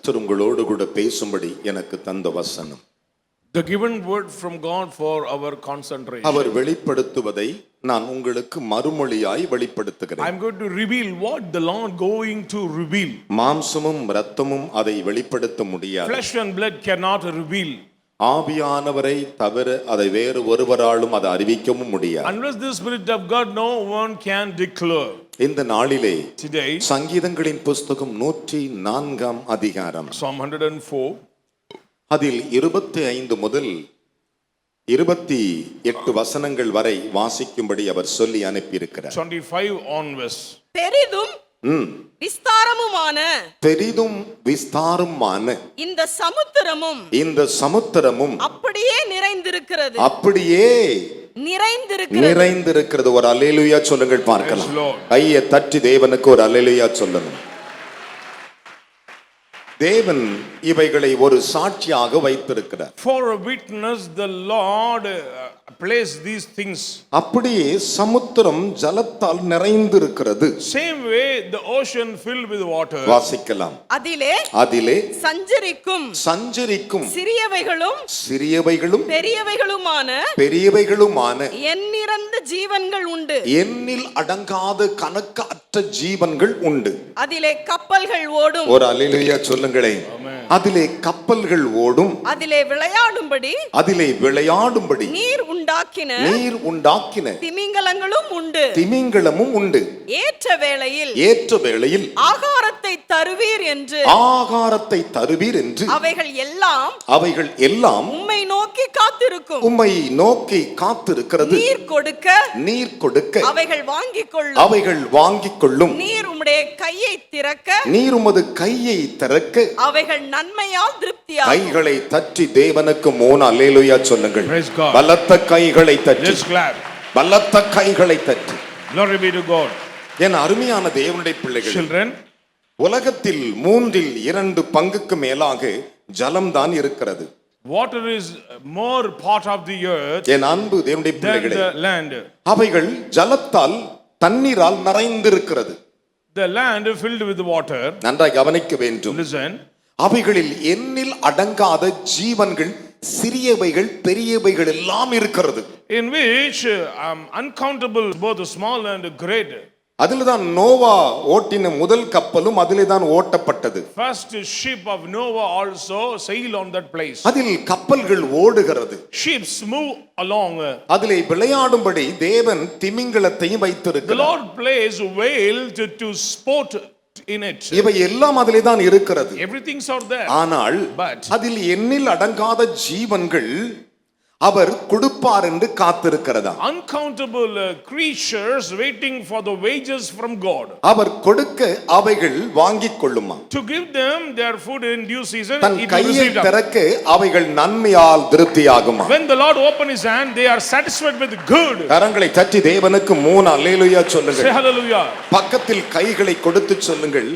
கர்த்தர் உங்களோடு கூட பேசும்படி எனக்கு தந்த வசனம். The given word from God for our concentration. அவர் வெளிப்படுத்துவதை நான் உங்களுக்கு மறுமொழியாய் வெளிப்படுத்துகிறேன். I'm going to reveal what the Lord going to reveal. மாம்சமும் இரத்தமும் அதை வெளிப்படுத்த முடியாது. Flesh and blood cannot reveal. ஆவியானவரை தவிர அதை வேறு ஒருவராலும் அதை அறிவிக்கவும் முடியாது. Unless the Spirit of God, no one can declare. இந்த நாளிலே Today, சங்கீதங்களின் புஸ்தகம் 104 அதிகாரம், Psalm 104. அதில் 25 முதல் 28 வசனங்கள் வரை வாசிக்கும்படி அவர் சொல்லி அனுப்பியிருக்கிறார். 25 onwards. பெரிதும் விஸ்தாரமுமான இந்த சமுத்திரமும் அப்படியே நிறைந்திருக்கிறது. ஒரு அல்லேலூயா சொல்லுங்கள் பார்க்கலாம். கையை தட்டி தேவனுக்கு ஒரு அல்லேலூயா சொல்லணும். தேவன் இவைகளை ஒரு சாட்சியாக வைத்திருக்கிறார். For a witness the Lord placed these things. அப்படியே சமுத்திரம் ஜலத்தால் நிறைந்திருக்கிறது. Same way the ocean filled with water. வாசிக்கலாம். அதிலே சஞ்சரிக்கும் சிறியவைகளும் பெரியவைகளுமான எண்ணிறந்த ஜீவன்கள் உண்டு. எண்ணில் அடங்காத கணக்கற்ற ஜீவன்கள் உண்டு. அதிலே கப்பல்கள் ஓடும். ஒரு அல்லேலூயா சொல்லுங்களேன். அதிலே கப்பல்கள் ஓடும். அதிலே விளையாடும்படி நீர் உண்டாக்கின திமிங்கலமும் உண்டு. ஏற்ற வேளையில் ஆகாரத்தை தருவீர் என்று அவைகள் எல்லாம் உம்மை நோக்கி காத்திருக்கிறது. நீர் கொடுக்க அவைகள் வாங்கிக் கொள்ளும். நீர் உம்முடைய கையை திறக்க அவைகள் நன்மையால் திருப்தியாகும். கைகளை தட்டி தேவனுக்கு 3 அல்லேலூயா சொல்லுங்கள். பலத்த கைகளை தட்டி, பலத்த கைகளை தட்டி. Glory be to God. என் அருமையான தேவனுடைய பிள்ளைகள், children, உலகத்தில் 3/2 பங்குக்கு மேலாக ஜலம் தான் இருக்கிறது. Water is more part of the earth என் அன்பு தேவனுடைய பிள்ளைகளே, than the land. அவைகள் ஜலத்தால் தண்ணீரால் நிறைந்திருக்கிறது. The land filled with water. நன்றாய் கவனிக்க வேண்டும். Listen. அவைகளில் எண்ணில் அடங்காத ஜீவன்கள், சிறியவைகள் பெரியவைகள் எல்லாம் இருக்கிறது. In which uncountable both small and great. அதில்தான் நோவா ஓட்டின முதல் கப்பலும் அதிலே தான் ஓட்டப்பட்டது. First ship of Noah also sailed on that place. அதில் கப்பல்கள் ஓடுகிறது. Ships move along. அதிலே விளையாடும்படி தேவன் திமிங்கலத்தையும் வைத்திருக்கிறார். The Lord placed whale to sport in it. இவை எல்லாம் அதிலே தான் இருக்கிறது. Everything's out there. ஆனால் அதில் எண்ணில் அடங்காத ஜீவன்கள் அவர் கொடுப்பார் என்று காத்திருக்கிறதா. Uncountable creatures waiting for the wages from God. அவர் கொடுக்க அவைகள் வாங்கிக் கொள்ளுமா. To give them their food in due season. தன் கையை திறக்க அவைகள் நன்மையால் திருப்தியாகுமா. When the Lord open his hand, they are satisfied with good. கரங்களை தட்டி தேவனுக்கு 3 அல்லேலூயா சொல்லுங்கள். Say hallelujah. பக்கத்தில் கைகளை கொடுத்து சொல்லுங்கள்,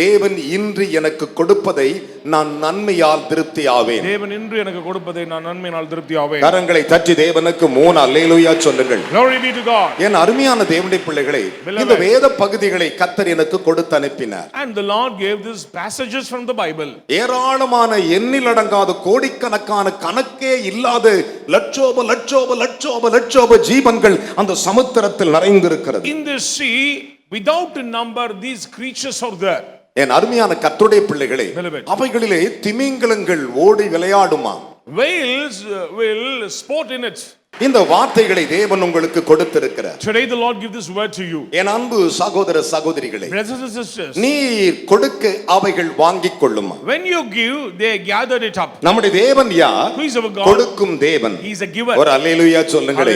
தேவன் இன்று எனக்கு கொடுப்பதை நான் நன்மையால் திருப்தியாவேன். தேவன் இன்று எனக்கு கொடுப்பதை நான் நன்மையால் திருப்தியாவேன். கரங்களை தட்டி தேவனுக்கு 3 அல்லேலூயா சொல்லுங்கள். Glory be to God. என் அருமையான தேவனுடைய பிள்ளைகளே, இந்த வேத பகுதிகளை கர்த்தர் எனக்கு கொடுத்து அனுப்பினார். And the Lord gave these passages from the Bible. ஏராளமான எண்ணில் அடங்காத கோடிக்கணக்கான கணக்கே இல்லாத லட்சோப ஜீவன்கள் அந்த சமுத்திரத்தில் நிறைந்திருக்கிறது. In the sea, without number, these creatures are there. என் அருமையான கர்த்தருடைய பிள்ளைகளே, அவைகளிலே திமிங்கலங்கள் ஓடி விளையாடுமா. Whales will sport in it. இந்த வார்த்தைகளை தேவன் உங்களுக்கு கொடுத்திருக்கிறார். Today the Lord give this word to you. என் அன்பு சகோதர சகோதரிகளே, brothers and sisters, நீர் கொடுக்க அவைகள் வாங்கிக் கொள்ளுமா. When you give, they gathered it up. நம்முடைய தேவன் யார்? Who is our God? கொடுக்கும் தேவன். He is a giver. ஒரு அல்லேலூயா சொல்லுங்களே.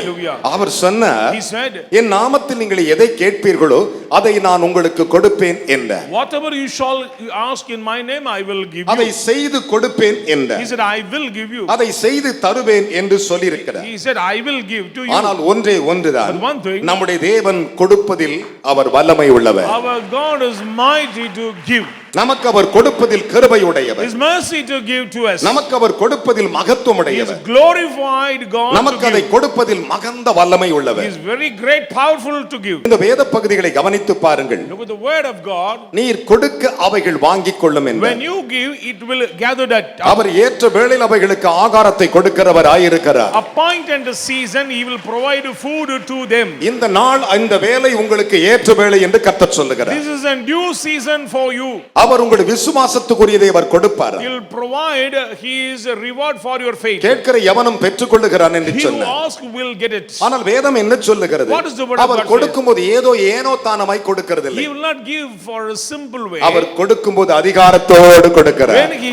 அவர் சொன்னார், He said, என் நாமத்தில் நீங்கள் எதை கேட்பீர்களோ அதை நான் உங்களுக்கு கொடுப்பேன் என்றார். Whatever you shall ask in my name, I will give you. அதை செய்து கொடுப்பேன் என்றார். He said, I will give you. அதை செய்து தருவேன் என்று சொல்லி இருக்கிறார். He said, I will give to you. ஆனால் ஒன்றே ஒன்றுதான், But one thing, நம்முடைய தேவன் கொடுப்பதில் அவர் வல்லமை உள்ளவர். our God is mighty to give. நமக்கு அவர் கொடுப்பதில் கிருபையுடையவர். His mercy to give to us. நமக்கு அவர் கொடுப்பதில் He is மகத்துவமுடையவர். glorified God நமக்கு to அதை give. கொடுப்பதில் மகந்த வல்லமை He உள்ளவர். is very great, powerful to give. இந்த வேத பகுதிகளை கவனித்து பாருங்கள். Look at the word of God. நீர் கொடுக்க அவைகள் வாங்கிக் கொள்ளும் When என்றார். you give, it will gather that. அவர் ஏற்ற வேளையில் அவைகளுக்கு ஆகாரத்தை கொடுக்கிறவராயிருக்கிறார். Appoint and the season, He will provide food to them. இந்த நாள் இந்த வேலை உங்களுக்கு ஏற்ற வேலை என்று கர்த்தர் சொல்லுகிறார். This is a due season for you. அவர் உங்கள் விசுவாசத்துக்குரியதை அவர் கொடுப்பார். He will provide His reward for your faith. கேட்கிற எவனும் பெற்றுக்கொள்ளுகிறான் என்று He who சொன்னார். asks will get it. ஆனால் வேதம் என்ன சொல்லுகிறது? What is the word of our God கொடுக்கும்போது ஏனோ தானமாய் கொடுக்கிறதில்லை. He will not give for a simple way. அவர் கொடுக்கும்போது அதிகாரத்தோடு கொடுக்கிறார். When He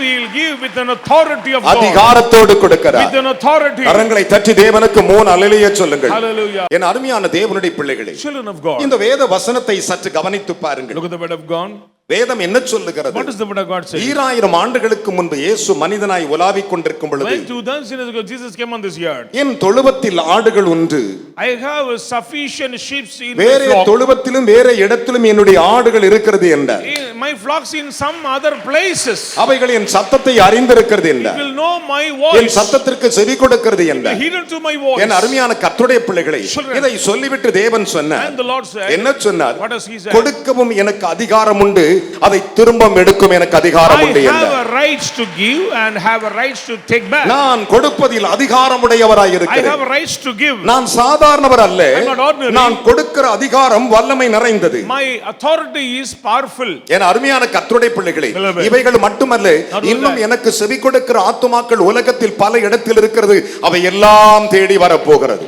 will give with an authority of God. அதிகாரத்தோடு கொடுக்கிறார். With an authority. கரங்களை தட்டி தேவனுக்கு 3 அல்லேலூயா சொல்லுங்கள். Hallelujah. என் அருமையான தேவனுடைய பிள்ளைகளே, Children of God. இந்த வேத வசனத்தை சற்று கவனித்து பாருங்கள். Look at the word of God. வேதம் என்ன சொல்லுகிறது? What is the word of God saying? 2000 ஆண்டுகளுக்கு முன்பு இயேசு மனிதனாய் உலாவிக் கொண்டிருக்கும் பொழுது, When 2000 years ago Jesus came on this earth, என் தொழுவத்தில் ஆடுகள் உண்டு, I have sufficient sheep in my வேற flock. தொழுவத்திலும் வேற இடத்திலும் என்னுடைய ஆடுகள் இருக்கிறது என்றார். My flocks in some other places. அவைகள் என் சத்தத்தை அறிந்திருக்கிறது It என்றார். will know my N voice. சத்தத்திற்கு செவி கொடுக்கிறது என்றார். Heeded to my voice. என் அருமையான கர்த்தருடைய பிள்ளைகளை, இதை சொல்லிவிட்டு தேவன் சொன்னார். And the Lord said, என்ன சொன்னார்? what does He say? கொடுக்கவும் எனக்கு அதிகாரம் உண்டு, அதை திரும்பவும் எடுக்கும் எனக்கு அதிகாரம் I உண்டு have என்றார். a right to give and have a right to take back. நான் கொடுப்பதில் அதிகாரமுடையவராய் I இருக்கிறேன். have a right to give. நான் சாதாரணவர் அல்ல. I'm not ordinary. நான் கொடுக்கிற அதிகாரம் வல்லமை நிறைந்தது. My authority is powerful. என் அருமையான கர்த்தருடைய பிள்ளைகளே, Beloved. இவைகள் மட்டுமல்ல, Not only இன்னும் that. எனக்கு செவி கொடுக்கிற ஆத்துமாக்கள் உலகத்தில் பல இடத்தில் இருக்கிறது. அவை எல்லாம் தேடி வரப்போகிறது.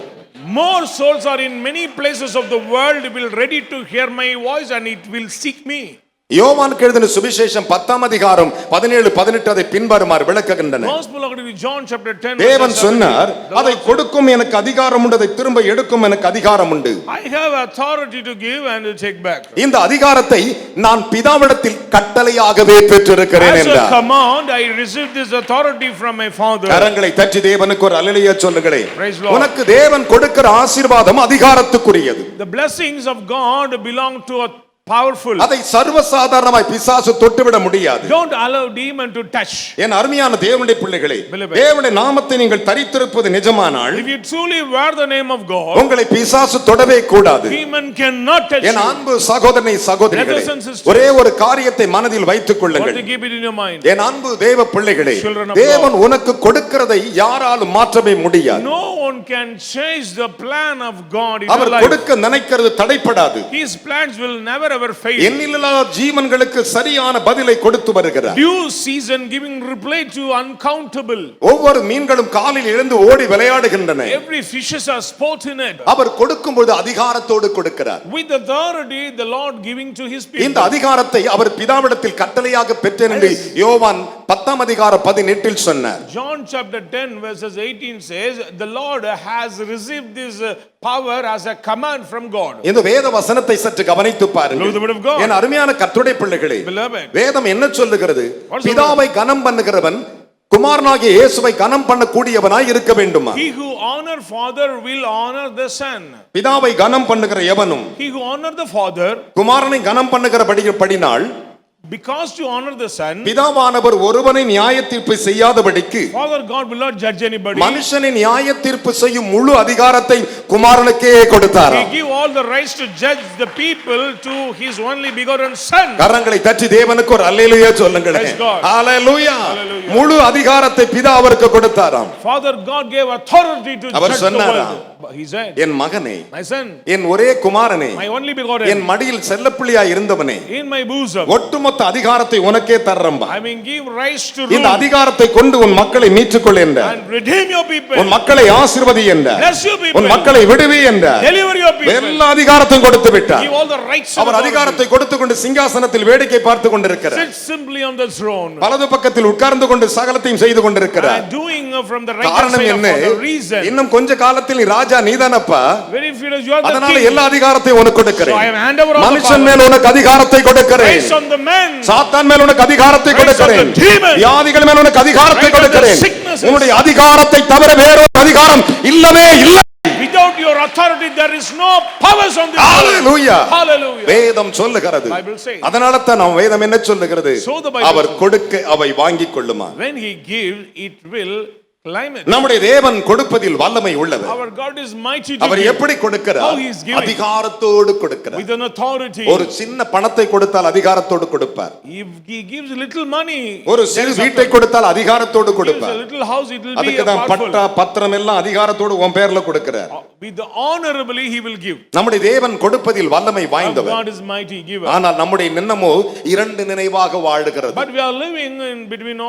More souls are in many places of the world will ready to hear my voice and it will seek me. யோவானுக்கு எழுதின சுவிசேஷம் 10ஆம் அதிகாரம் 17 18 அதை பின்வருமாறு விளக்குகின்றன. Gospel according to John chapter 10. தேவன் சொன்னார், அதை கொடுக்கும் எனக்கு அதிகாரம் உண்டு, அதை திரும்ப எடுக்கும் எனக்கு அதிகாரம் உண்டு. I have authority to give and to take back. இந்த அதிகாரத்தை நான் பிதாவிடத்தில் கட்டளையாகவே பெற்றிருக்கிறேன் As a என்றார். command, I received this authority from my Father. கரங்களை தட்டி தேவனுக்கு ஒரு அல்லேலூயா சொல்லுங்களே. Praise Lord. உனக்கு தேவன் கொடுக்கிற ஆசீர்வாதம் அதிகாரத்துக்குரியது. The blessings of God belong to a powerful. அதை சர்வசாதாரணமாய் பிசாசு தொட்டுவிட முடியாது. Don't allow demon to touch. என் அருமையான தேவனுடைய பிள்ளைகளே, Beloved. தேவனுடைய நாமத்தை நீங்கள் தரித்திருப்பது நிஜமானால், If you truly wear the name of God, உங்களை பிசாசு தொடவே கூடாது. demon cannot touch N you. அன்பு சகோதரனை சகோதரிகளே, Brothers and sisters. ஒரே ஒரு காரியத்தை மனதில் வைத்துக் Want கொள்ளுங்கள். to keep it in your mind. என் அன்பு தேவ பிள்ளைகளே, Children of தேவன் உனக்கு கொடுக்கிறதை யாராலும் மாற்றவே முடியாது. No one can change the plan of God in your our life. கொடுக்க நினைக்கிறது தடைப்படாது. His plans will never ever fail. எண்ணில்லாத ஜீவன்களுக்கு சரியான பதிலை கொடுத்து வருகிறார். Due season giving reply to uncountable. ஒவ்வொரு மீன்களும் காலில் எழுந்து ஓடி விளையாடுகின்றன. Every fishes are sport in it. அவர் கொடுக்கும்போது அதிகாரத்தோடு கொடுக்கிறார். With authority the Lord giving to His இந்த people. அதிகாரத்தை அவர் பிதாவிடத்தில் கட்டளையாக பெற்றேன் என்று யோவான் 10ஆம் அதிகாரம் 18 சொன்னார். John chapter 10 verses 18 says the Lord has received this power as a command from God. இந்த வேத வசனத்தை சற்று கவனித்து பாருங்கள். Look at the word of God. என் அருமையான கர்த்தருடைய பிள்ளைகளே, Beloved. வேதம் என்ன சொல்லுகிறது? What's the பிதாவை கனம் பண்ணுகிறவன் குமாரனாகிய இயேசுவை கனம் பண்ணக்கூடியவனாய் இருக்க வேண்டுமா? He who honor father will honor the son. பிதாவை கனம் பண்ணுகிற எவனும் He who honor the father, குமாரனை கனம் பண்ணுகிறபடினால் because to honor the son, பிதாவானவர் ஒருவனை நியாய தீர்ப்பு செய்யாதபடிக்கு Father God will not judge anybody. மனுஷனை நியாய தீர்ப்பு செய்யும் முழு அதிகாரத்தை குமாரனுக்கே கொடுத்தார். He give all the rights to judge the people to His only begotten son. கரங்களை தட்டி தேவனுக்கு ஒரு அல்லேலூயா சொல்லுங்கள். Praise God. ஹalleluya. Hallelujah. முழு அதிகாரத்தை பிதா அவருக்கு கொடுத்தாராம். Father God gave authority to our judge the சொன்னாராம், world. He said, என் மகனே, my son, என் ஒரே குமாரனே, my only begotten, என் மடியில் செல்லப்பிள்ளையா இருந்தவனே, in my bosom, ஒட்டுமொத்த அதிகாரத்தை உனக்கே தர்றம்பா. I mean give rights to இந்த rule அதிகாரத்தை கொண்டு உன் மக்களை மீட்டுக்கொள் என்றார். and redeem your people, உன் மக்களை ஆசீர்வதி என்றார். bless your people, உன் மக்களை விடுவி என்றார். deliver your people, எல்லா அதிகாரத்தையும் கொடுத்து விட்டார். give all the rights and அவர் அதிகாரத்தை கொடுத்து கொண்டு சிங்காசனத்தில் வேடிக்கை பார்த்து கொண்டிருக்கிறார். sit simply on the throne, வலது பக்கத்தில் உட்கார்ந்து கொண்டு சகலத்தையும் செய்து கொண்டிருக்கிறார். and doing from the right காரணம் side என்ன? for the reason. இன்னும் கொஞ்ச காலத்தில் நீ ராஜா நீதானப்பா, Very few days you are the அதனால king. எல்லா அதிகாரத்தையும் உனக்கு So கொடுக்கிறேன். I am hand over all the மனுஷன் power. மேல் உனக்கு அதிகாரத்தை கொடுக்கிறேன். Raise on the men. சாத்தான் மேல் உனக்கு அதிகாரத்தை கொடுக்கிறேன். on the demon. வியாதிகள் மேல் உனக்கு அதிகாரத்தை Raise on the கொடுக்கிறேன். sicknesses. உன்னுடைய அதிகாரத்தை தவிர வேறொரு அதிகாரம் இல்லவே இல்லை. Without without your authority there is no powers on this earth. Hallelujah. Hallelujah. வேதம் சொல்லுகிறது. Bible says. அதனால தான் நாம் வேதம் என்ன சொல்லுகிறது? So the Bible our says. கொடுக்க அவை வாங்கிக் கொள்ளுமா. When he gives, it will climb it. நம்முடைய தேவன் கொடுப்பதில் வல்லமை உள்ளவர். Our God is mighty to our give. எப்படி கொடுக்கிறார்? How he is giving. அதிகாரத்தோடு கொடுக்கிறார். With an authority. ஒரு சின்ன பணத்தை கொடுத்தால் அதிகாரத்தோடு கொடுப்பார். If he gives little money, ஒரு சிறு வீட்டை கொடுத்தால் அதிகாரத்தோடு கொடுப்பார். a little house, it will be அதுக்கு தான் powerful. பட்டா பத்திரம் எல்லாம் அதிகாரத்தோடு உன் பேர்ல கொடுக்கிறார். With the honorably he will give. நம்முடைய தேவன் கொடுப்பதில் வல்லமை Our வாய்ந்தவர். God is mighty giver. ஆனால் நம்முடைய நின்னமோ இரண்டு நினைவாக வாழுகிறது. But we are living in between,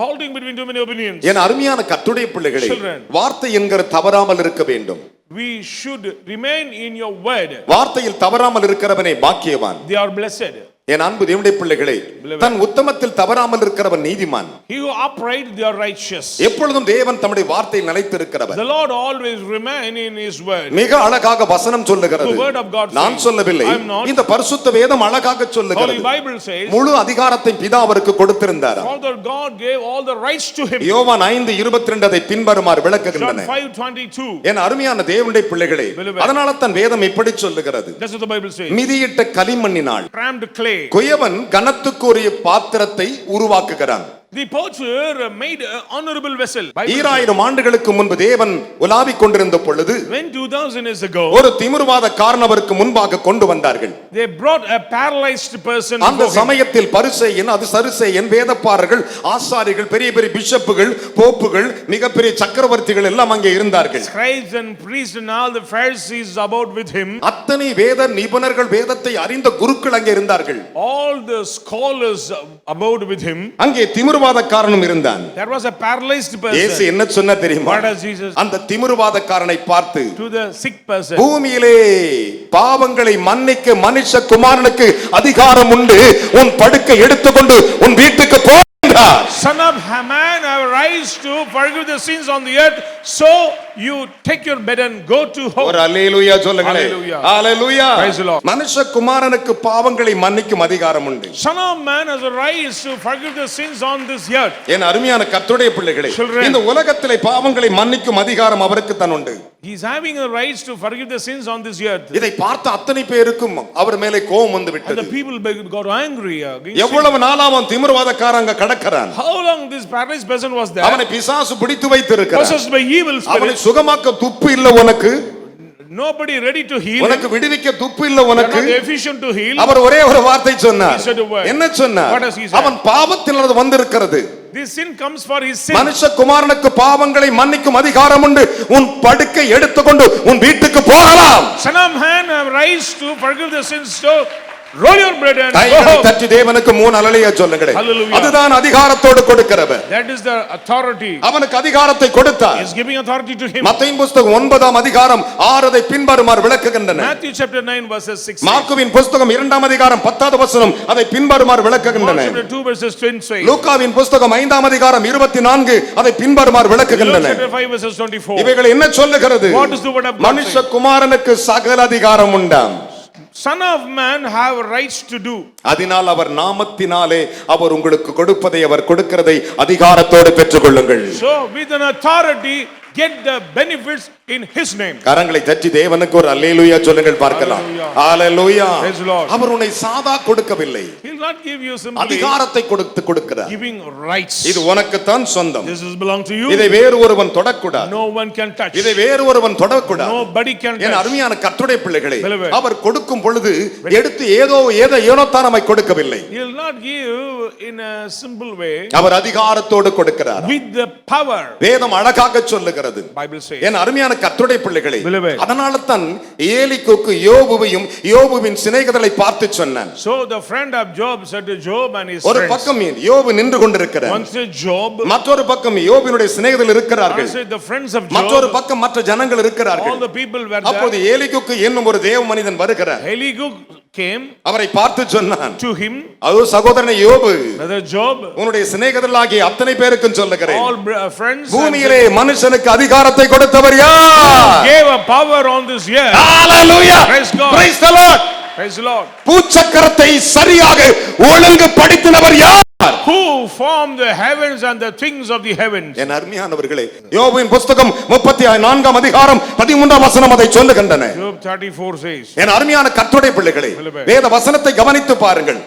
halting between too many opinions. என் அருமையான கர்த்தருடைய பிள்ளைகளே, Children. வார்த்தை என்கிற தவறாமல் இருக்க வேண்டும். We should remain in your word. வார்த்தையில் தவறாமல் இருக்கிறவனே பாக்கியவான். They are blessed. என் அன்பு தேவனுடைய பிள்ளைகளே, தன் உத்தமத்தில் தவறாமல் இருக்கிறவன் நீதிமான். He who upright, they are righteous. எப்பொழுதும் தேவன் தம்முடைய வார்த்தையில் நிலைத்திருக்கிறவர். The Lord always remain in his word. மிக அழகாக வசனம் சொல்லுகிறது. The word of God நான் says, சொல்லவில்லை, I am not. இந்த பரிசுத்த வேதம் அழகாக Holy சொல்லுகிறது. Bible says, முழு அதிகாரத்தை பிதா அவருக்கு கொடுத்திருந்தார். Father God gave all the rights to him. யோவான் 5:22 அதை பின்வருமாறு John விளக்குகின்றன. 5:22. என் அருமையான தேவனுடைய பிள்ளைகளே, அதனால தான் வேதம் இப்படி சொல்லுகிறது. That's what the Bible says. மிதியிட்ட களிமண்ணினால் Crammed clay. குயவன் கனத்துக்குரிய பாத்திரத்தை உருவாக்குகிறான். The potter made an honorable vessel. 2000 ஆண்டுகளுக்கு முன்பு தேவன் உலாவிக் கொண்டிருந்த பொழுது When 2000 years ago, ஒரு திமிர்வாதக்காரன் அவருக்கு முன்பாக கொண்டு வந்தார்கள். they brought a paralyzed person. அந்த சமயத்தில் பரிசேயன், அது சதுசேயன், வேதப்பாரர்கள், ஆசாரிகள், பெரிய பெரிய பிஷப்புகள், போப்புகள், மிகப்பெரிய சக்கரவர்த்திகள் எல்லாம் அங்கே இருந்தார்கள். Scribes and priests and all the Pharisees about with him. அத்தனை வேத நிபுணர்கள், வேதத்தை அறிந்த குருக்கள் அங்கே இருந்தார்கள். All the scholars about with him. அங்கே திமிர்வாதக்காரனும் இருந்தான். There was a paralyzed இயேசு person. என்ன சொன்னா தெரியுமா? What does Jesus அந்த திமிர்வாதக்காரனை பார்த்து, to the sick person? பூமியிலே பாவங்களை மன்னிக்க மனுஷ குமாரனுக்கு அதிகாரம் உண்டு, உன் படுக்கை எடுத்துக்கொண்டு உன் வீட்டுக்கு போ என்றார். Son of man, have rise to forgive the sins on the earth, so you take your bed and go to home. ஒரு அல்லேலூயா சொல்லுங்களே. Hallelujah. Hallelujah. Praise the Lord. மனுஷ குமாரனுக்கு பாவங்களை மன்னிக்கும் அதிகாரம் உண்டு. Son of man has a rise to forgive the sins on this earth. என் அருமையான கர்த்தருடைய பிள்ளைகளே, Children. இந்த உலகத்திலே பாவங்களை மன்னிக்கும் அதிகாரம் அவருக்கு தான் உண்டு. He is having a right to forgive the sins on this earth. இதை பார்த்த அத்தனை பேருக்கும் அவர் மேலே கோபம் வந்து And விட்டது. the people got angry against him. எவ்வளவு நாளா அவன் திமிர்வாதக்காரங்க கடக்கறான். How long this paralyzed person was there? அவனை பிசாசு பிடித்து வைத்திருக்கிறான். Possessed by evil அவனை spirits. சுகமாக்க துப்பு இல்ல உனக்கு. Nobody ready to heal him. உனக்கு விடுவிக்க துப்பு இல்ல They are உனக்கு. not efficient to heal. அவர் ஒரே ஒரு வார்த்தை சொன்னார். He said a word. என்ன சொன்னார்? What does he say? அவன் பாவத்திலிருந்து வந்திருக்கிறது. This sin comes for his sin. மனுஷ குமாரனுக்கு பாவங்களை மன்னிக்கும் அதிகாரம் உண்டு, உன் படுக்கை எடுத்துக்கொண்டு உன் வீட்டுக்கு போகலாம். Son of man, have rise to forgive the sins, so roll your bread and go கைகளை home. தட்டி தேவனுக்கு 3 அல்லேலூயா சொல்லுங்களே. Hallelujah. அதுதான் அதிகாரத்தோடு கொடுக்கிறவர். That is the authority. அவனுக்கு அதிகாரத்தை கொடுத்தார். He is giving authority to him. மத்தேயு புத்தகம் 9ஆம் அதிகாரம் 6 அதை பின்வருமாறு விளக்குகின்றன. Matthew chapter 9 verses 6. மார்க்குவின் புத்தகம் 2ஆம் அதிகாரம் 10வது வசனம் அதை பின்வருமாறு Mark விளக்குகின்றன. chapter 2 verses 20. லூக்காவின் புத்தகம் 5ஆம் அதிகாரம் 24 அதை பின்வருமாறு Luke விளக்குகின்றன. chapter 5 verses 24. இவைகள் என்ன சொல்லுகிறது? What is the word of God மனுஷ saying? குமாரனுக்கு சகல அதிகாரம் உண்டாம். Son of man have rights to do. அதனால் அவர் நாமத்தினாலே அவர் உங்களுக்கு கொடுப்பதை அவர் கொடுக்கிறதை அதிகாரத்தோடு பெற்றுக்கொள்ளுங்கள். So with an authority get the benefits in his name. கரங்களை தட்டி தேவனுக்கு ஒரு அல்லேலூயா சொல்லுங்கள் பார்க்கலாம். அல்லேலூயா. Praise the Lord. அவர் உன்னை சாதா கொடுக்கவில்லை, He will not give you simply அதிகாரத்தை கொடுக்கிறார். giving rights. இது உனக்கு தான் சொந்தம். This is belong to you. இதை வேறு ஒருவன் தொடக்கூடாது. No one can touch. இதை வேறு ஒருவன் தொடக்கூடாது. Nobody can N touch. அருமையான கர்த்தருடைய பிள்ளைகளே, Beloved. அவர் கொடுக்கும் பொழுது எடுத்து ஏனோ தான் நம்மை கொடுக்கவில்லை. He will not give in a simple way. அவர் அதிகாரத்தோடு கொடுக்கிறார். With the power. வேதம் அழகாக சொல்லுகிறது. Bible says. என் அருமையான கர்த்தருடைய பிள்ளைகளே, Beloved. அதனால தான் ஏலிக்குக்கு யோபுவையும் யோபுவின் சிநேகிதரை பார்த்து சொன்னான். So the friend of Job said to Job and his ஒரு friends. பக்கம் யோபு நின்று கொண்டிருக்கிறார். One said Job. மற்றொரு பக்கம் யோபினுடைய சிநேகிதர்கள் One இருக்கிறார்கள். said the friends of மற்றொரு Job. பக்கம் மற்ற ஜனங்கள் இருக்கிறார்கள். All the people were அப்போது there. ஏலிக்குக்கு என்னும் ஒரு தேவ மனிதன் வருகிறார். Elihu came அவரை பார்த்து சொன்னான், to him. அதோ சகோதரனே யோபு, Brother Job. உன்னுடைய சிநேகிதர்களாகிய அத்தனை பேருக்கும் சொல்லுகிறேன், All friends. பூமியிலே மனுஷனுக்கு அதிகாரத்தை கொடுத்தவர் யார்? Gave a power on this earth. Hallelujah. Praise God. Praise the Lord. Praise the Lord. பூச்சக்கரத்தை சரியாக ஒழுங்குபடுத்தினவர் யார்? Who formed the heavens and the things of the heavens? என் அருமையானவர்களே, யோபுவின் புஸ்தகம் 34ஆம் அதிகாரம் 13ஆம் வசனம் அதை சொல்லுகின்றன. Job 34 says. என் அருமையான கர்த்தருடைய பிள்ளைகளே, வேத வசனத்தை கவனித்து பாருங்கள்.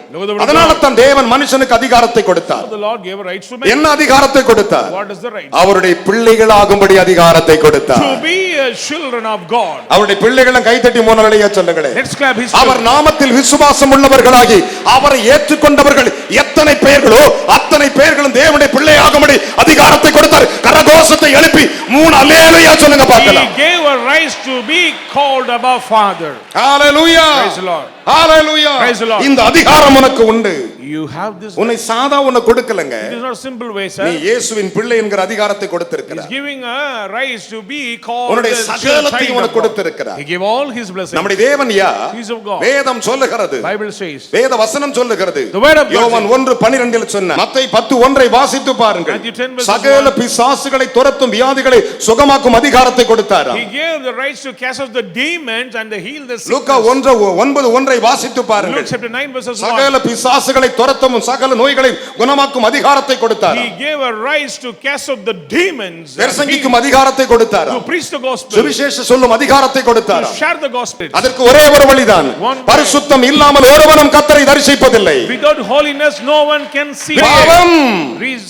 அதனால தான் தேவன் மனுஷனுக்கு அதிகாரத்தை கொடுத்தார். The Lord gave a right to man. என்ன அதிகாரத்தை கொடுத்தார்? What is the right? அவருடைய பிள்ளைகளாகும்படி அதிகாரத்தை கொடுத்தார். To be a children of God. அவருடைய பிள்ளைகளை கைதட்டி மூணலையா சொல்லுங்களே. Let's clap his. அவர் நாமத்தில் விசுவாசம் உள்ளவர்களாகி அவரை ஏற்றுக்கொண்டவர்கள் எத்தனை பேர்களோ அத்தனை பேர்களும் தேவனுடைய பிள்ளையாகும்படி அதிகாரத்தை கொடுத்தார். கரகோஷத்தை எழுப்பி மூணு அல்லேலூயா சொல்லுங்க பார்க்கலாம். He gave a right to be called above Father. Hallelujah. Praise the Lord. Hallelujah. Praise the Lord. இந்த அதிகாரம் உனக்கு உண்டு. You have this. உன்னை சாதா உன்னை கொடுக்கலங்க. It is not simple way, sir. நீ இயேசுவின் பிள்ளை என்கிற அதிகாரத்தை He கொடுத்திருக்கிறார். is giving a right to be called. உன்னுடைய the சகலத்தை child உனக்கு of God. கொடுத்திருக்கிறார். He gave all his blessings. நம்முடைய தேவன் யார்? He is of God. வேதம் சொல்லுகிறது. Bible says. வேத வசனம் சொல்லுகிறது. The word of God. யோவான் 1:12 சொன்ன மத்தேயு 10:1 வாசித்து பாருங்கள். Matthew 10 verses சகல பிசாசுகளை துரத்தும் வியாதிகளை சுகமாக்கும் அதிகாரத்தை கொடுத்தார். He gave the rights to cast out the demons and to heal the sick. லூக்கா 1:9 வாசித்து பாருங்கள். Luke chapter 9 verses 1. சகல பிசாசுகளை துரத்தும் சகல நோய்களை குணமாக்கும் அதிகாரத்தை கொடுத்தார். He gave a right to cast out the demons. பிரசங்கிக்கும் அதிகாரத்தை கொடுத்தார். To preach the gospel. சுவிசேஷம் சொல்லும் அதிகாரத்தை கொடுத்தார். To share the gospel. அதற்கு ஒரே ஒரு வழிதான். பரிசுத்தம் இல்லாமல் ஒருவனும் கர்த்தரை தரிசிப்பதில்லை. Without holiness no one can see. பாவம்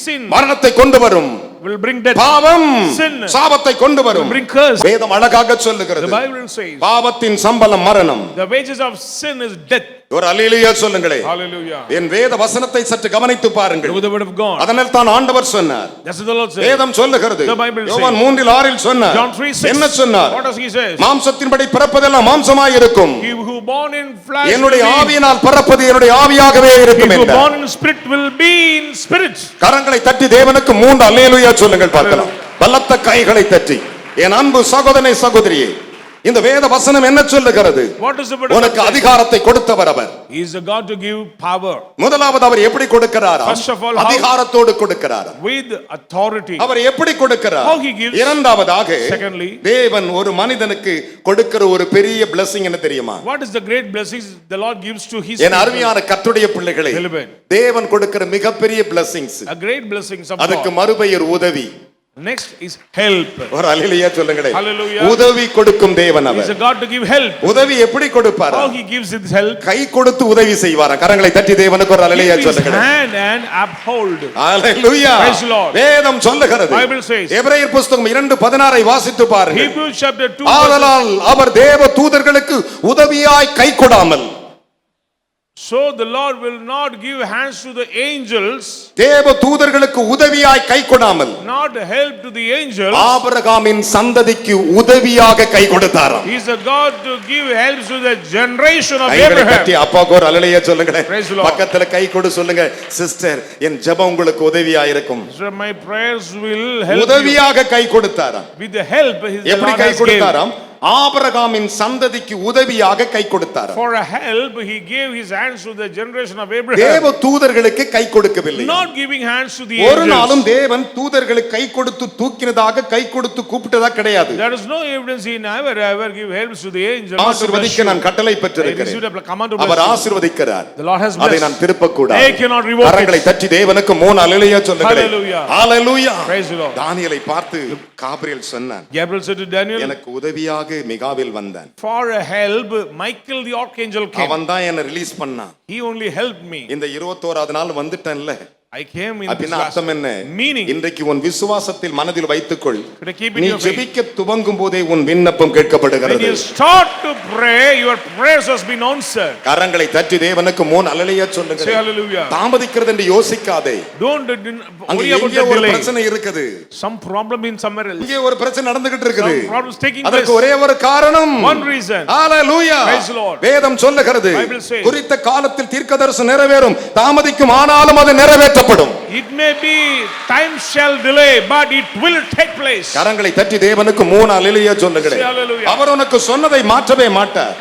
sin மரணத்தை கொண்டு வரும். will bring death. பாவம் sin சாபத்தை கொண்டு வரும். will bring curse. வேதம் அழகாக சொல்லுகிறது. The Bible says பாவத்தின் சம்பளம் மரணம். the wages of sin is death. ஒரு அல்லேலூயா சொல்லுங்களே. Hallelujah. என் வேத வசனத்தை சற்று கவனித்து பாருங்கள். Look at the word of God. அதனால் தான் ஆண்டவர் சொன்னார். That's what the Lord says. வேதம் சொல்லுகிறது. The Bible says. யோவான் 3:6 சொன்னார். John 3:6. என்ன சொன்னார்? What does he say? மாம்சத்தின்படி பிறப்பதெல்லாம் மாம்சமாய் இருக்கும். He who born in flesh. என்னுடைய ஆவியினால் பிறப்பது என்னுடைய ஆவியாகவே இருக்கும் என்றார். He who என்றார். born in spirit will be in spirit. கரங்களை தட்டி தேவனுக்கு 3 அல்லேலூயா சொல்லுங்கள் பார்க்கலாம். பலத்த கைகளை தட்டி என் அன்பு சகோதரனே சகோதரியே, இந்த வேத வசனம் என்ன சொல்லுகிறது? What is the word? உனக்கு அதிகாரத்தை கொடுத்தவர் அவர். He is a God to give power. முதலாவது அவர் எப்படி கொடுக்கிறார்? First of all, அதிகாரத்தோடு கொடுக்கிறார். With authority. அவர் எப்படி கொடுக்கிறார்? How he gives. இரண்டாவதாக Secondly, தேவன் ஒரு மனிதனுக்கு கொடுக்கிற ஒரு பெரிய blessing என்ன தெரியுமா? what is the great blessings the Lord gives to his என் அருமையான கர்த்தருடைய பிள்ளைகளே, தேவன் கொடுக்கிற மிகப்பெரிய blessings. A great blessings of அதுக்கு God. மறுபெயர் உதவி. Next is help. ஒரு அல்லேலூயா சொல்லுங்களே. Hallelujah. உதவி கொடுக்கும் தேவன் He our. is a God to give help. உதவி எப்படி கொடுப்பார்? How he gives his help? கை கொடுத்து உதவி செய்வார். கரங்களை தட்டி தேவனுக்கு ஒரு அல்லேலூயா Give his சொல்லுங்களே. hand and uphold. Hallelujah. Praise the Lord. வேதம் சொல்லுகிறது. Bible says. எபிரேயர் புத்தகம் 2:16 வாசித்து பாருங்கள். Hebrews chapter 2. ஆதலால் அவர் தேவ தூதர்களுக்கு உதவியாய் கை கொடாமல். So the Lord will not give hands to the angels. தேவ தூதர்களுக்கு உதவியாய் கை கொடாமல். Not help to the angels. ஆபிரகாமின் சந்ததிக்கு உதவியாக கை கொடுத்தாராம். He is a God to give help to the generation of கைகளை Abraham. தட்டி அப்பாவுக்கு ஒரு அல்லேலூயா சொல்லுங்களே. Praise the Lord. பக்கத்துல கை கொடு சொல்லுங்க. சிஸ்டர், என் ஜெபம் உங்களுக்கு உதவியா இருக்கும். So my prayers will help you. உதவியாக கை கொடுத்தாராம். With the help his எப்படி கை கொடுத்தாராம்? ஆபிரகாமின் சந்ததிக்கு உதவியாக கை கொடுத்தாராம். For a help he gave his hands to the generation of Abraham. தேவ தூதர்களுக்கு கை கொடுக்கவில்லை. Not giving hands to the ஒரு angels. நாளும் தேவன் தூதர்களுக்கு கை கொடுத்து தூக்கினதாக கை கொடுத்து கூப்பிட்டதா கிடையாது. There is no evidence he never ever give helps to the angels. ஆசீர்வதிக்க நான் கட்டளை பெற்றிருக்கிறேன். அவர் ஆசீர்வதிக்கிறார். The Lord has அதை blessed. நான் திருப்ப கூடாது. They cannot revoke it. கரங்களை தட்டி தேவனுக்கு 3 அல்லேலூயா சொல்லுங்களேன். Hallelujah. Hallelujah. Praise the Lord. தானியேலை பார்த்து காபிரியேல் சொன்னான். Gabriel said to Daniel, எனக்கு உதவியாக மிகாவேல் வந்தான். for a help Michael the archangel came. அவன் தான் என்ன ரிலீஸ் பண்ணான். He only helped me. இந்த 21வது நாள் வந்துட்டேன்ல. I came in this அப்படினா last அர்த்தம் என்ன? meaning. இன்றைக்கு உன் விசுவாசத்தில் மனதில் வைத்துக்கொள். Keep in நீ your faith. ஜெபிக்க துவங்கும் போதே உன் விண்ணப்பம் When கேட்கப்படுகிறது. you start to pray, your prayers has been answered. கரங்களை தட்டி தேவனுக்கு 3 அல்லேலூயா Say சொல்லுங்க. hallelujah. தாமதிக்கிறது என்று யோசிக்காதே. Don't அங்க worry about எங்கே the ஒரு delay. பிரச்சனை இருக்குது. Some problem in somewhere else. இங்கே ஒரு பிரச்சனை நடந்துகிட்டு இருக்குது. Some problems taking place. அதற்கு ஒரே ஒரு காரணம். One reason. Hallelujah. Praise the Lord. வேதம் சொல்லுகிறது. Bible says. குறித்த காலத்தில் தீர்க்கதரிசனம் நிறைவேறும். தாமதிக்கும் ஆனாலும் அது நிறைவேற்றப்படும். It may be time shall delay, but it will take place. கரங்களை தட்டி தேவனுக்கு 3 அல்லேலூயா சொல்லுங்க. Say hallelujah. அவர் உனக்கு சொன்னதை மாற்றவே மாட்டார்.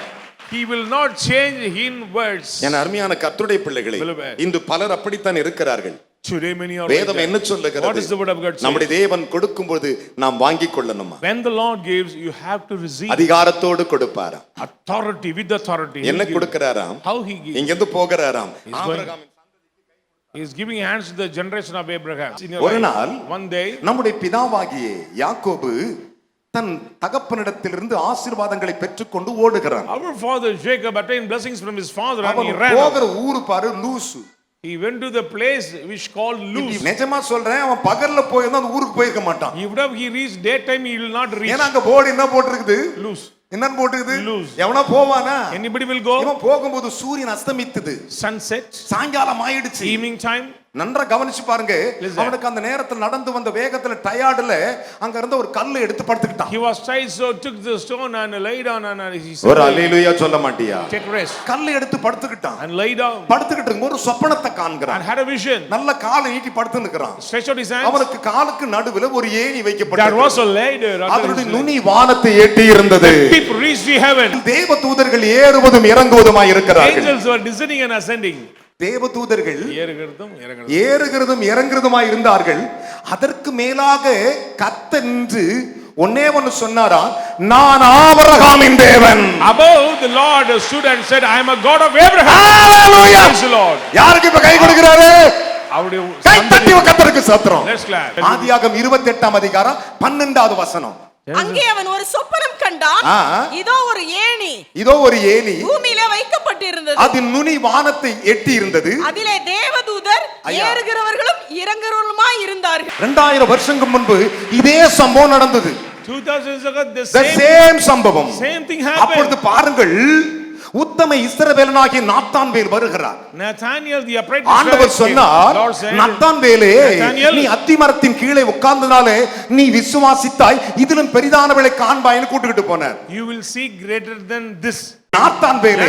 He will not change in words. என் அருமையான கர்த்தருடைய பிள்ளைகளே, இன்று பலர் அப்படித்தான் இருக்கிறார்கள். Today many are வேதம் like என்ன that. சொல்லுகிறது? What is the word of God say? நம்முடைய தேவன் கொடுக்கும்போது நாம் வாங்கிக் கொள்ளணுமா? When the Lord gives, you have to receive. அதிகாரத்தோடு கொடுப்பாராம். Authority, with authority. என்ன கொடுக்கிறாராம்? How he gives. இங்கிருந்து போகிறாராம். ஆபிரகாமின் He is giving hands to the generation of Abraham. In your ஒரு life, நாள் one day, நம்முடைய பிதாவாகிய யாக்கோபு தன் தகப்பனிடத்திலிருந்து ஆசீர்வாதங்களை பெற்றுக்கொண்டு ஓடுகிறான். our father Jacob attained blessings from his father and அவன் he ran. போகிற ஊரு பாரு லூசு. He went to the place which called Luz. நிஜமா சொல்றேன், அவன் பகல்ல போயிருந்தா அந்த ஊருக்கு போயிருக்க மாட்டான். He would have he reached daytime, he will not reach ஏன்னா அங்க போர்டு என்ன போட்டிருக்குது? Luz. என்னன்னு போட்டிருக்குது? Luz. எவனா போவானா? Anybody will go? இவன் போகும்போது சூரியன் அஸ்தமித்தது. Sunset, சாயங்காலம் ஆயிடுச்சு. evening time. நன்றா கவனிச்சு பாருங்க. Listen. அவனுக்கு அந்த நேரத்துல நடந்து வந்த வேகத்துல டயர்டுல அங்க இருந்த ஒரு கல்லை எடுத்து படுத்துக்கிட்டான். He was tired, so took the stone and lay down and he ஒரு said, அல்லேலூயா சொல்ல மாட்டியா? take rest. கல்லை எடுத்து படுத்துக்கிட்டான். And lay down படுத்துக்கிட்டு ஒரு சொப்பனத்தை and காண்கிறான். had a vision. நல்ல காலை நீட்டி படுத்து நிற்கிறான். Stretch out his hands. அவனுக்கு காலுக்கு நடுவுல ஒரு ஏணி There வைக்கப்பட்டது. was a ladder. அதனுடைய நுனி வானத்தை எட்டி இருந்தது. People reached the heaven. தேவ தூதர்கள் ஏறுவதும் இறங்குவதுமாய் இருக்கிறார்கள். Angels were descending and ascending. தேவ தூதர்கள் ஏறுகிறதும் இறங்குகிறதும். ஏறுகிறதும் இறங்குறதுமாய் இருந்தார்கள். அதற்கு மேலாக கர்த்தர் நின்று ஒன்னே ஒன்னு சொன்னாரா, நான் ஆபிரகாமின் தேவன். Above the Lord stood and said, I am a God of Abraham. Hallelujah. Praise the Lord. யாருக்கு இப்ப கை கொடுக்கிறாரு? அவருடைய கை தட்டி கர்த்தருக்கு ஸ்தோத்திரம். Let's clap. ஆதியாகமம் 28ஆம் அதிகாரம் 12வது வசனம். அங்கே அவன் ஒரு சொப்பனம் கண்டான். இதோ ஒரு ஏணி, இதோ ஒரு ஏணி பூமியிலே வைக்கப்பட்டிருந்தது. அதன் நுனி வானத்தை எட்டி இருந்தது. அதிலே தேவதூதர் ஏறுகிறவர்களும் இறங்குகிறவர்களுமாய் இருந்தார்கள். 2000 வருஷங்களுக்கு முன்பு இதே சம்பவம் நடந்தது. 2000 years ago the same சம்பவம். Same thing happened. அப்பொழுது பாருங்கள், உத்தம இஸ்ரவேலனாகிய நாத்தான்வேல் வருகிறார். Nathaniel the upright ஆண்டவர் சொன்னார், நாத்தான்வேலே, நீ அத்திமரத்தின் கீழே உட்கார்ந்தனாலே நீ விசுவாசித்தாய், இதிலும் பெரிதானவளை காண்பாய்னு கூட்டிட்டு போனார். You will see greater than this. நாத்தான்வேலே,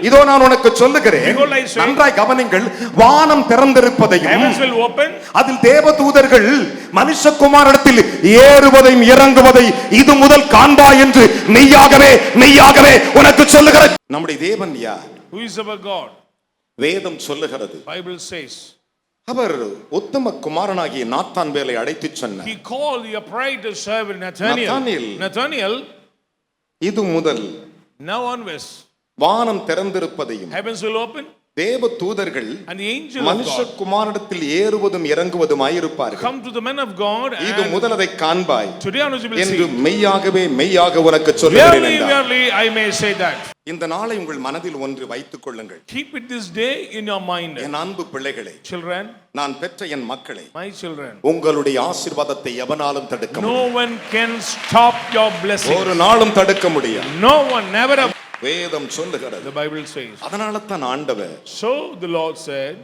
இதோ நான் உனக்கு சொல்லுகிறேன், நன்றாய் கவனிங்கள், வானம் திறந்திருப்பதையும் Heavens will open. அதில் தேவதூதர்கள் மனுஷகுமாரனிடத்தில் ஏறுவதையும் இறங்குவதை இது முதல் காண்பாய் என்று மெய்யாகவே மெய்யாகவே உனக்கு சொல்லுகிறேன். நம்முடைய தேவன் யார்? Who is our God? வேதம் சொல்லுகிறது, Bible says. அவர் உத்தம குமாரனாகிய நாத்தான்வேலை அழைத்து சொன்னார். He called the upright servant Nathaniel. இது முதல் now onwards வானம் திறந்திருப்பதையும் heavens will open தேவ தூதர்கள் and the angel மனுஷகுமாரனிடத்தில் ஏறுவதும் இறங்குவதுமாய் இருப்பார்கள். come to the men of God இது முதல் அதை காண்பாய் today on will என்று see. மெய்யாகவே மெய்யாக உனக்கு சொல்லுகிறேன். Verily I may say that. இந்த நாளை உங்கள் மனதில் ஒன்று வைத்துக் கொள்ளுங்கள். Keep it this day in your mind. என் அன்பு பிள்ளைகளே, Children, நான் பெற்ற என் மக்களே, my children, உங்களுடைய ஆசீர்வாதத்தை எவனாலும் தடுக்க no முடியாது. one can stop your blessing. ஒரு நாளும் தடுக்க முடியாது. No one, never. வேதம் சொல்லுகிறது. The Bible says. அதனால தான் ஆண்டவர் So the Lord said,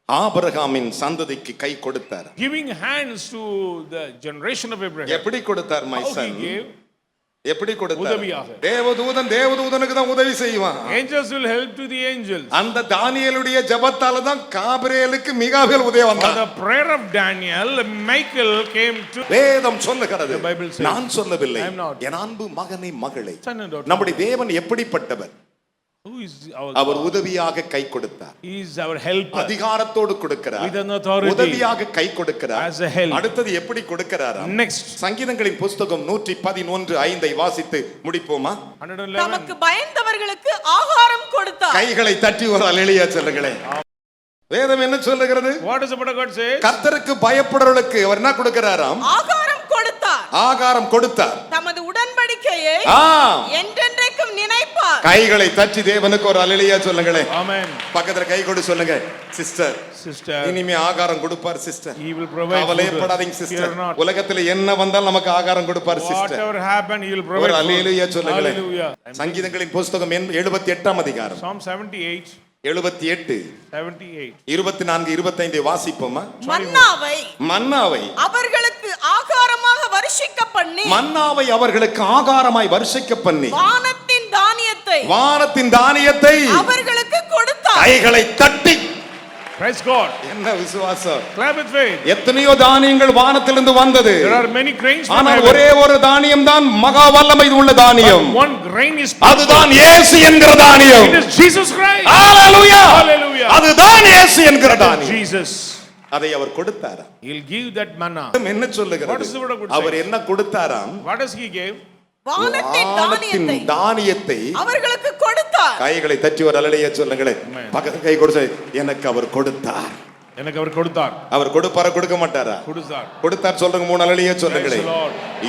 ஆபிரகாமின் சந்ததிக்கு கை கொடுத்தார். giving hands to the generation of Abraham. எப்படி கொடுத்தார்? My How son. he gave? எப்படி கொடுத்தார்? உதவியாக. தேவதூதனுக்கு தான் உதவி செய்வான். Angels will help to the angels. அந்த தானியேலுடைய ஜெபத்தால தான் காபிரியேலுக்கு மிகாவேல் உதவி வந்தான். For the prayer of Daniel, Michael came to. வேதம் சொல்லுகிறது. The Bible says. நான் சொல்லவில்லை. I am not. என் அன்பு மகனே மகளே, Son and daughter. நம்முடைய தேவன் எப்படிப்பட்டவர்? Who is our our God? உதவியாக கை கொடுத்தார். He is our helper. அதிகாரத்தோடு கொடுக்கிறார். With an authority. உதவியாக கை கொடுக்கிறார். As a help. அடுத்தது எப்படி கொடுக்கிறார்? Next. சங்கீதங்களின் புத்தகம் 111:5 வாசித்து முடிப்போமா? 111. தமக்கு பயந்தவர்களுக்கு ஆகாரம் கொடுத்தார். கைகளை தட்டி ஒரு அல்லேலூயா சொல்லுங்களேன். வேதம் என்ன சொல்லுகிறது? What does the word of God say? கர்த்தருக்கு பயப்படுறவர்களுக்கு அவர் என்ன கொடுக்கிறாராம்? ஆகாரம் கொடுத்தார். ஆகாரம் கொடுத்தார். தமது உடன்படிக்கையை என்றென்றைக்கும் நினைப்பார். கைகளை தட்டி தேவனுக்கு ஒரு அல்லேலூயா சொல்லுங்களேன். Amen. பக்கத்துல கை கொடு சொல்லுங்க. சிஸ்டர், இனிமே ஆகாரம் கொடுப்பார் சிஸ்டர். He will provide. கவலைப்படாதீங்க சிஸ்டர். உலகத்துல என்ன வந்தாலும் நமக்கு ஆகாரம் கொடுப்பார் sister. Whatever happen, he will provide. ஒரு அல்லேலூயா சொல்லுங்களேன். Hallelujah. சங்கீதங்களின் புத்தகம் 78ஆம் அதிகாரம். Psalm 78. 78 78. 24 25 வாசிப்போமா? மன்னாவை அவர்களுக்கு ஆகாரமாக வருஷிக்க பண்ணி. மன்னாவை அவர்களுக்கு ஆகாரமாய் வருஷிக்க பண்ணி. வானத்தின் தானியத்தை அவர்களுக்கு கொடுத்தார். கைகளை தட்டி. Praise God. என்ன விசுவாசம். Clap with faith. எத்தனையோ தானியங்கள் வானத்திலிருந்து வந்தது. There are many grains from ஆனால் heaven. ஒரே ஒரு தானியம் தான் மகா வல்லமை உள்ள தானியம். One grain is அதுதான் இயேசு என்கிற தானியம். It is Jesus Christ. Hallelujah. Hallelujah. அதுதான் இயேசு என்கிற தானியம். Jesus. அதை அவர் கொடுத்தார். He'll give that manna. என்ன சொல்லுகிறது? What is the word of God? அவர் என்ன கொடுத்தாராம்? What does he give? வானத்தின் தானியத்தை அவர்களுக்கு கொடுத்தார். கைகளை தட்டி ஒரு அல்லேலூயா சொல்லுங்களேன். பக்கத்து கை கொடுத்து எனக்கு அவர் கொடுத்தார். எனக்கு அவர் கொடுத்தார். அவர் கொடுப்பாரா கொடுக்க மாட்டாரா? கொடுத்தார். கொடுத்தார் சொல்றங்க. 3 அல்லேலூயா சொல்லுங்களே.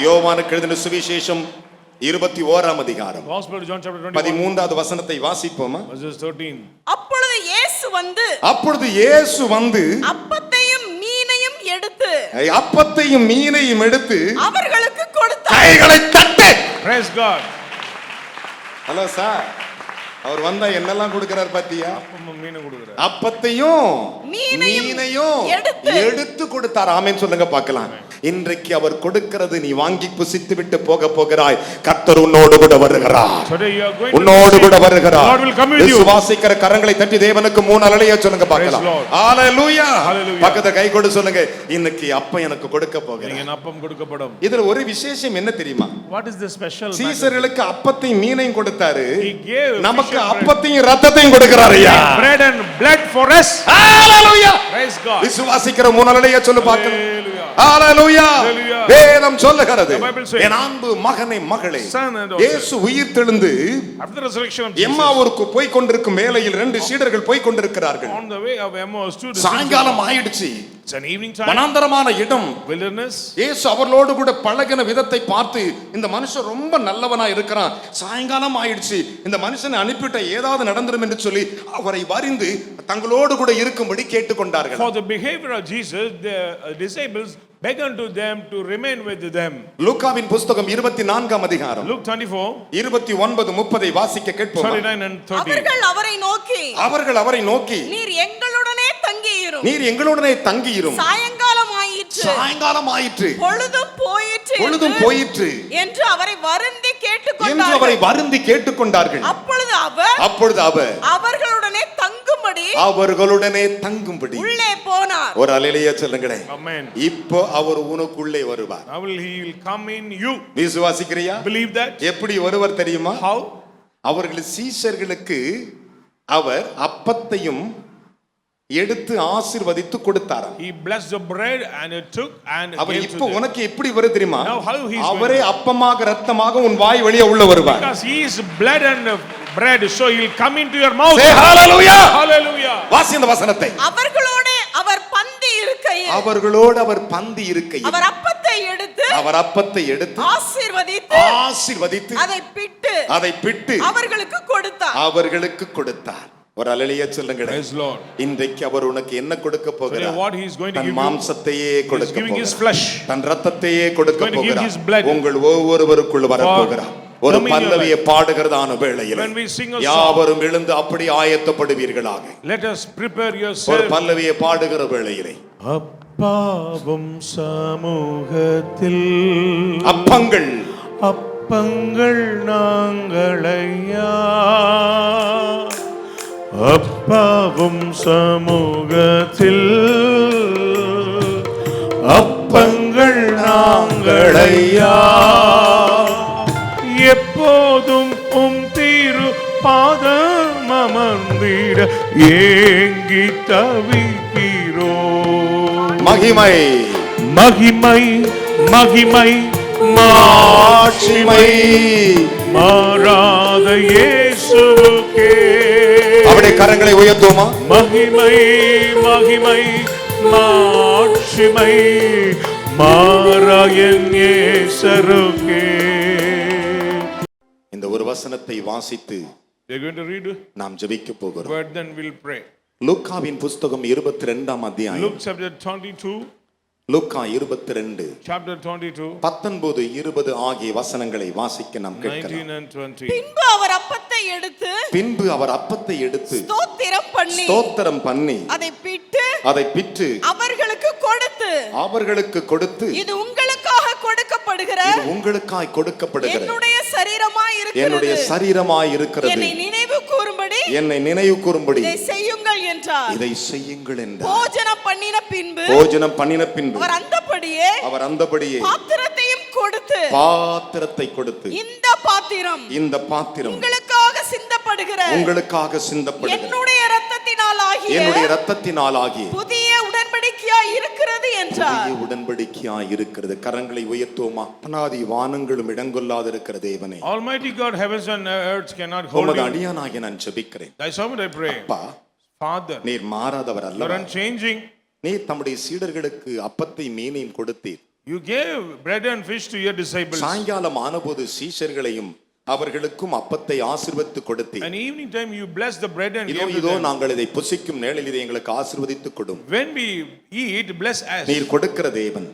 யோவானுக்கு எழுதின சுவிசேஷம் 21ஆம் அதிகாரம் Gospel of John chapter 21 13வது வசனத்தை வாசிப்போமா? verses 13. அப்பொழுது இயேசு வந்து அப்பத்தையும் மீனையும் எடுத்து அவர்களுக்கு கொடுத்தார். கைகளை தட்டு. Praise God. ஹலோ சார், அவர் வந்தா என்னெல்லாம் கொடுக்கிறார் பாத்தியா? அப்பமும் மீனும் கொடுக்கிறார். அப்பத்தையும் மீனையும் மீனையும் எடுத்து கொடுத்தார். ஆமென் சொல்லுங்க பார்க்கலாம். இன்றைக்கு அவர் கொடுக்கிறது நீ வாங்கி புசித்து விட்டு போகிறாய். கர்த்தர் உன்னோடு கூட வருகிறார். Today you are going to உன்னோடு கூட வருகிறார். God will come with you. விசுவாசிக்கிற கரங்களை தட்டி தேவனுக்கு 3 அல்லேலூயா சொல்லுங்க பார்க்கலாம். ஹalleluya. பக்கத்துல கை கொடு சொல்லுங்க. இன்னைக்கு அப்ப எனக்கு கொடுக்க போகிறேன். என் அப்பம் கொடுக்கப்படும். இதுல ஒரு விசேஷம் என்ன தெரியுமா? What is the special? சீசர்களுக்கு அப்பத்தையும் மீனையும் கொடுத்தாரு. He gave நமக்கு அப்பத்தையும் ரத்தத்தையும் கொடுக்கிறார் ஐயா. Bread and blood for us. Hallelujah. Praise God. விசுவாசிக்கிற 3 அல்லேலூயா சொல்லு பார்க்கலாம். ஹalleluya. வேதம் சொல்லுகிறது, என் அன்பு மகனே மகளே, இயேசு உயிர்த்தெழுந்து after the resurrection of Jesus, எம்மாவூருக்கு போய் கொண்டிருக்கும் வேளையில் 2 சீடர்கள் போய் கொண்டிருக்கிறார்கள். on the way of Emmaus to சாயங்காலம் ஆயிடுச்சு. It's an evening time. வனாந்தரமான இடம், wilderness. இயேசு அவர்களோடு கூட பழகின விதத்தை பார்த்து இந்த மனுஷன் ரொம்ப நல்லவனா இருக்கிறான். சாயங்காலம் ஆயிடுச்சு, இந்த மனுஷனை அனுப்பிட்ட ஏதாவது நடந்துரும் என்று சொல்லி அவரை வரிந்து தங்களோடு கூட இருக்கும்படி கேட்டுக்கொண்டார்கள். For the behavior of Jesus, the disciples begged unto them to remain with them. லூக்காவின் புத்தகம் 24ஆம் அதிகாரம் Luke 24 29 30 வாசிக்க கேட்போம். 39 and 30. அவர்கள் அவரை நோக்கி நீர் எங்களுடனே தங்கியிரும். சாயங்காலம் ஆயிற்று பொழுதும் போயிற்று என்று அவரை வருந்தி கேட்டுக்கொண்டார்கள். அப்பொழுது அவர் அவர்களுடனே தங்கும்படி உள்ளே போனார். ஒரு அல்லேலூயா சொல்லுங்களேன். Amen. இப்போ அவர் உனக்குள்ளே வருவார். Now he will come in you. விசுவாசிக்கிறியா? Believe that. எப்படி வருவார் தெரியுமா? How? அவர்கள் சீஷர்களுக்கு அவர் அப்பத்தையும் எடுத்து ஆசீர்வதித்து கொடுத்தாராம். He blessed the bread and it took and our gave to இப்போ them. உனக்கு எப்படி வரும் தெரியுமா? Now how he is அவரே அப்பமாக இரத்தமாக உன் வாய் வழியா உள்ள வருவார். Because he is blood and bread, so he will come into your mouth. Say hallelujah. Hallelujah. வாசி அந்த வசனத்தை. அவர்களோடு அவர் பந்தி இருக்கையில் அவர் அப்பத்தை எடுத்து ஆசீர்வதித்து அதை பிட்டு அவர்களுக்கு கொடுத்தார். ஒரு அல்லேலூயா சொல்லுங்க. Praise Lord. இன்றைக்கு அவர் உனக்கு என்ன கொடுக்க போகிறார்? What he is going to give than you. மாம்சத்தையே கொடுக்க giving his போகிறார். flesh. தன் இரத்தத்தையே கொடுக்க Going to give his போகிறார். blood. உங்கள் ஒவ்வொருவருக்குள் வர போகிறார். ஒரு பல்லவியை பாடுகிறதான வேளையில் When we sing a song, யாவரும் எழுந்து அப்படி ஆயத்தப்படுவீர்களாக. let us prepare ஒரு yourself. பல்லவியை பாடுகிற வேளையிலே அப்பாவும் சமூகத்தில் அப்பங்கள் நாங்களையா, அப்பாவும் சமூகத்தில் அப்பங்கள் நாங்களையா, எப்போதும் திரு பாதம் அமர்ந்திட ஏங்கி தவிக்கிறோ. மகிமை மாட்சிமை மாறாத இயேசுவுக்கே. அவருடைய கரங்களை உயர்த்துவோமா? மகிமை மாட்சிமை மாறாயன் இயேசுவுக்கே. இந்த ஒரு வசனத்தை வாசித்து we are going to read நாம் ஜெபிக்க போகிறோம். but then we'll pray. லூக்காவின் புத்தகம் 22ஆம் அத்தியாயம். Luke chapter 22. லூக்கா 22 chapter 22 19 20 ஆகிய வசனங்களை வாசிக்க நாம் 19 கேட்கலாம். and 20. பின்பு அவர் அப்பத்தை எடுத்து ஸ்தோத்திரம் பண்ணி அதை பிட்டு அவர்களுக்கு கொடுத்து இது உங்களுக்காக கொடுக்கப்படுகிற என்னுடைய சரீரமாய் இருக்கிறது. என்னை நினைவு கூறும்படி இதை செய்யுங்கள் என்றார். போஜனம் பண்ணின பின்பு அவர் அந்தபடியே பாத்திரத்தை கொடுத்து இந்த பாத்திரம் உங்களுக்காக சிந்தப்படுகிற என்னுடைய இரத்தத்தினாலாகிய புதிய உடன்படிக்கையாய் இருக்கிறது. கரங்களை உயர்த்துவோமா? அநாதி வானங்களும் இடங்கொள்ளாது இருக்கிற தேவனே, Almighty God, heavens and earth cannot hold உமது you. அடியானாகிய நான் ஜெபிக்கிறேன். Thy servant I pray. அப்பா, Father, நீர் மாறாதவர் you are அல்லவா? unchanging. நீர் தம்முடைய சீடர்களுக்கு அப்பத்தை மீனையும் கொடுத்தீர். You gave bread and fish to your disciples. சாயங்காலம் ஆனபோது சீஷர்களையும் அவர்களுக்கும் அப்பத்தை ஆசீர்வதித்து கொடுத்தீர். And evening time you bless the bread and இதோ give to இதோ them. நாங்கள் இதை புசிக்கும் நேரில் இதை எங்களுக்கு ஆசீர்வதித்து கொடும். When we eat, bless us. நீர் கொடுக்கிற தேவன்.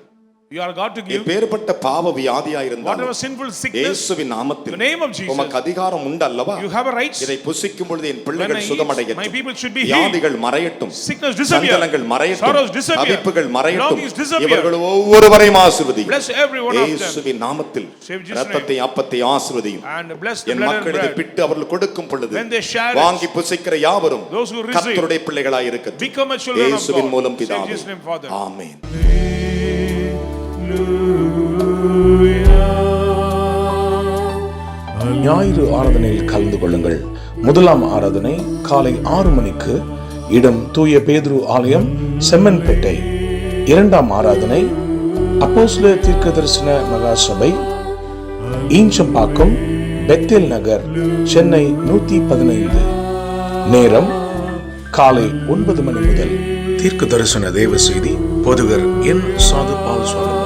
You are God to give. எப்பேற்பட்ட பாவ வியாதியா இருந்தாலும் Whatever sinful sickness, இயேசுவின் நாமத்தில் the name of Jesus, உமக்கு அதிகாரம் உண்டு அல்லவா? you have a right. இதை புசிக்கும் பொழுது என் When பிள்ளைகள் I eat, சுகமடையட்டும், my people should be healed. வியாதிகள் மறையட்டும், Sickness disappear. சஞ்சலங்கள் மறையட்டும், Sorrows disappear. தவிப்புகள் மறையட்டும். Longings disappear. இவர்கள் ஒவ்வொருவரையும் ஆசீர்வதியும். Bless every one of them. இயேசுவின் நாமத்தில் Save Jesus' இரத்தத்தை அப்பத்தை ஆசீர்வதியும். And bless the N blood and மக்கள் இதை bread. பிட்டு அவர்கள் கொடுக்கும் பொழுது When they share it, வாங்கி புசிக்கிற யாவரும் those who receive, கர்த்தருடைய பிள்ளைகளாய் இருக்கட்டும். become a children of இயேசுவின் God. மூலம் Save பிதாவே. Jesus' name, Father. ஆமென். ஞாயிறு ஆராதனையில் கலந்து கொள்ளுங்கள். முதலாம் ஆராதனை காலை 6 மணிக்கு, இடம் தூய பேதுரு ஆலயம், செம்மன்பேட்டை. இரண்டாம் ஆராதனை அப்போஸ்தலர் தீர்க்கதரிசன மகா சபை, ஈஞ்சம்பாக்கம், பெத்தேல் நகர், சென்னை 115. நேரம் காலை 9 மணி முதல். தீர்க்க தரிசன தேவ செய்தி போதகர் என் சாது பால் சுவாமி.